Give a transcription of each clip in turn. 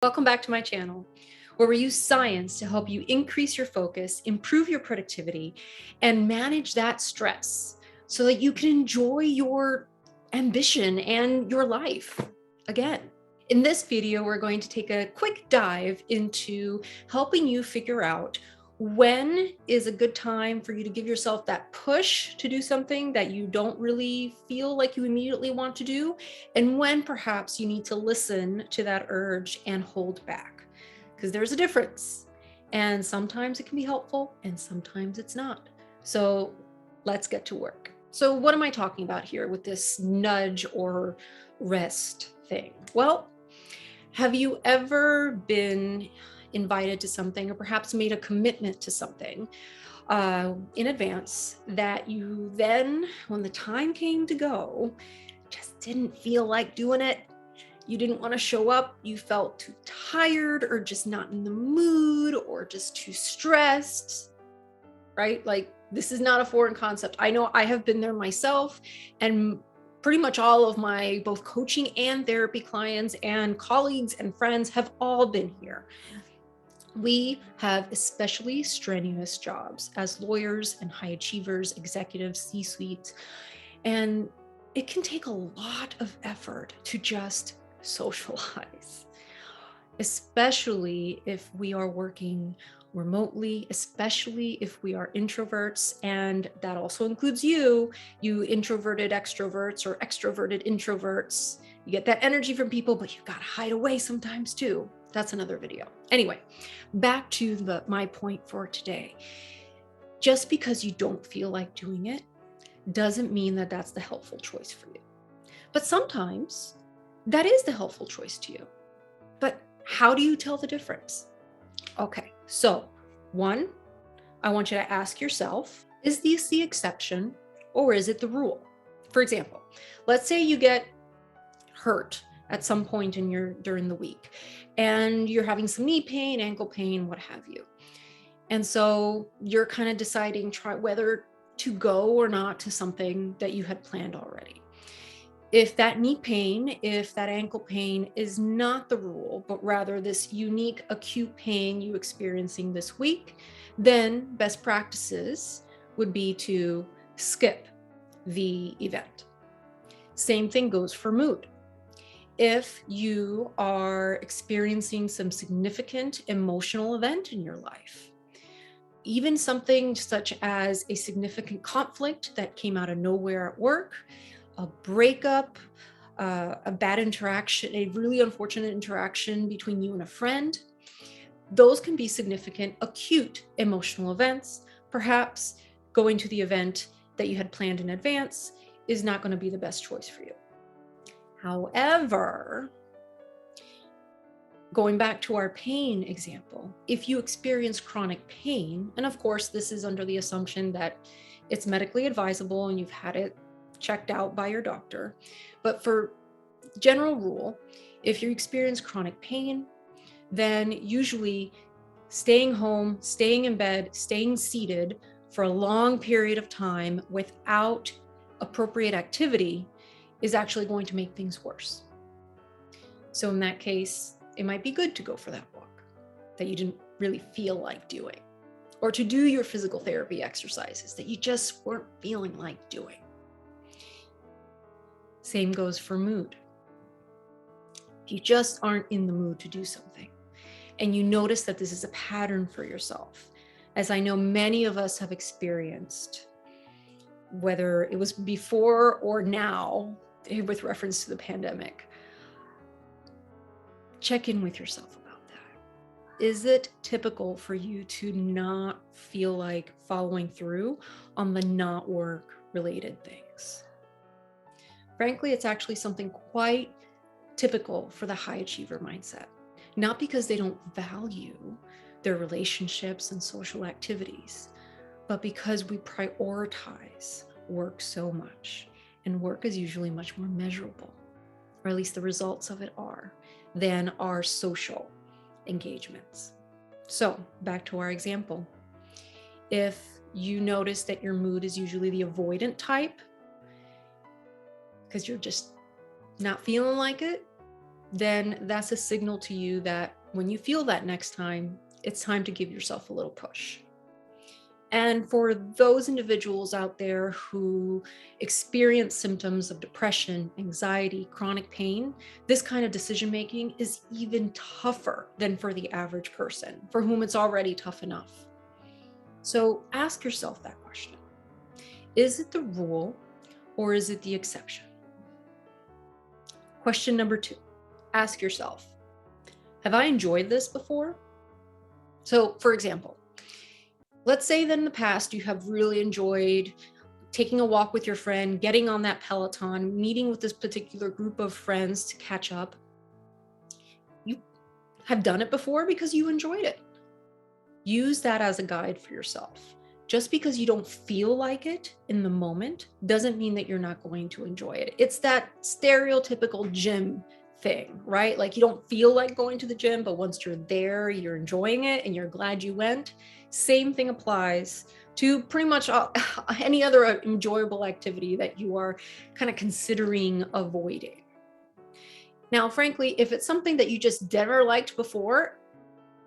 Welcome back to my channel, where we use science to help you increase your focus, improve your productivity, and manage that stress so that you can enjoy your ambition and your life again. In this video, we're going to take a quick dive into helping you figure out when is a good time for you to give yourself that push to do something that you don't really feel like you immediately want to do, and when perhaps you need to listen to that urge and hold back, because there's a difference. And sometimes it can be helpful and sometimes it's not. So let's get to work. So what am I talking about here with this nudge or rest thing? Well, have you ever been invited to something, or perhaps made a commitment to something in advance that you then, when the time came to go, just didn't feel like doing it? You didn't want to show up. You felt too tired, or just not in the mood, or just too stressed, right? Like, this is not a foreign concept. I know I have been there myself, and pretty much all of my both coaching and therapy clients and colleagues and friends have all been here. We have especially strenuous jobs as lawyers and high achievers, executives, C-suites, and it can take a lot of effort to just socialize, especially if we are working remotely, especially if we are introverts, and that also includes you introverted extroverts or extroverted introverts. You get that energy from people, but you gotta hide away sometimes too. That's another video. Anyway, back to my point for today. Just because you don't feel like doing it doesn't mean that that's the helpful choice for you. But sometimes that is the helpful choice to you. But how do you tell the difference? Okay, so one, I want you to ask yourself, is this the exception or is it the rule? For example, let's say you get hurt at some point during the week, and you're having some knee pain, ankle pain, what have you. And so you're kind of deciding whether to go or not to something that you had planned already. If that knee pain, if that ankle pain is not the rule, but rather this unique acute pain you experiencing this week, then best practices would be to skip the event. Same thing goes for mood. If you are experiencing some significant emotional event in your life, even something such as a significant conflict that came out of nowhere at work, a breakup, a bad interaction, a really unfortunate interaction between you and a friend, those can be significant acute emotional events. Perhaps going to the event that you had planned in advance is not going to be the best choice for you. However, going back to our pain example, if you experience chronic pain, and of course this is under the assumption that it's medically advisable and you've had it checked out by your doctor, but for general rule, if you experience chronic pain, then usually staying home, staying in bed, staying seated for a long period of time without appropriate activity is actually going to make things worse. So in that case, it might be good to go for that walk that you didn't really feel like doing, or to do your physical therapy exercises that you just weren't feeling like doing. Same goes for mood. If you just aren't in the mood to do something, and you notice that this is a pattern for yourself, as I know many of us have experienced, whether it was before or now with reference to the pandemic, check in with yourself about that. Is it typical for you to not feel like following through on the not work related things? Frankly, it's actually something quite typical for the high achiever mindset, not because they don't value their relationships and social activities, but because we prioritize work so much, and work is usually much more measurable, or at least the results of it are, than our social engagements. So back to our example. If you notice that your mood is usually the avoidant type, because you're just not feeling like it, then that's a signal to you that when you feel that next time, it's time to give yourself a little push. And for those individuals out there who experience symptoms of depression, anxiety, chronic pain, this kind of decision making is even tougher than for the average person, for whom it's already tough enough. So ask yourself that question. Is it the rule or is it the exception? Question number 2, ask yourself, have I enjoyed this before? So, for example, let's say that in the past you have really enjoyed taking a walk with your friend, getting on that Peloton, meeting with this particular group of friends to catch up. You have done it before because you enjoyed it. Use that as a guide for yourself. Just because you don't feel like it in the moment doesn't mean that you're not going to enjoy it. It's that stereotypical gym thing, right? Like you don't feel like going to the gym, but once you're there, you're enjoying it and you're glad you went. Same thing applies to pretty much any other enjoyable activity that you are kind of considering avoiding. Now, frankly, if it's something that you just never liked before,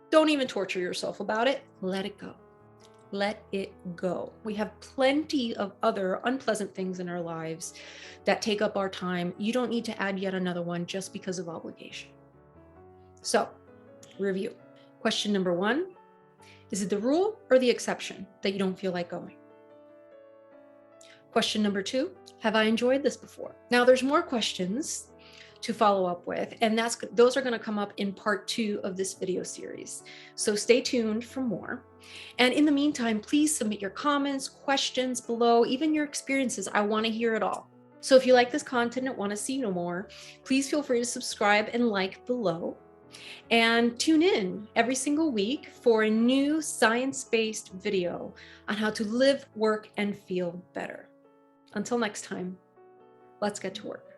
don't even torture yourself about it. Let it go. Let it go. We have plenty of other unpleasant things in our lives that take up our time. You don't need to add yet another one just because of obligation. So, review. Question number 1, is it the rule or the exception that you don't feel like going? Question number 2, have I enjoyed this before? Now, there's more questions to follow up with, and those are going to come up in part 2 of this video series. So stay tuned for more. And in the meantime, please submit your comments, questions below, even your experiences. I want to hear it all. So if you like this content and want to see more, please feel free to subscribe and like below. And tune in every single week for a new science-based video on how to live, work, and feel better. Until next time, let's get to work.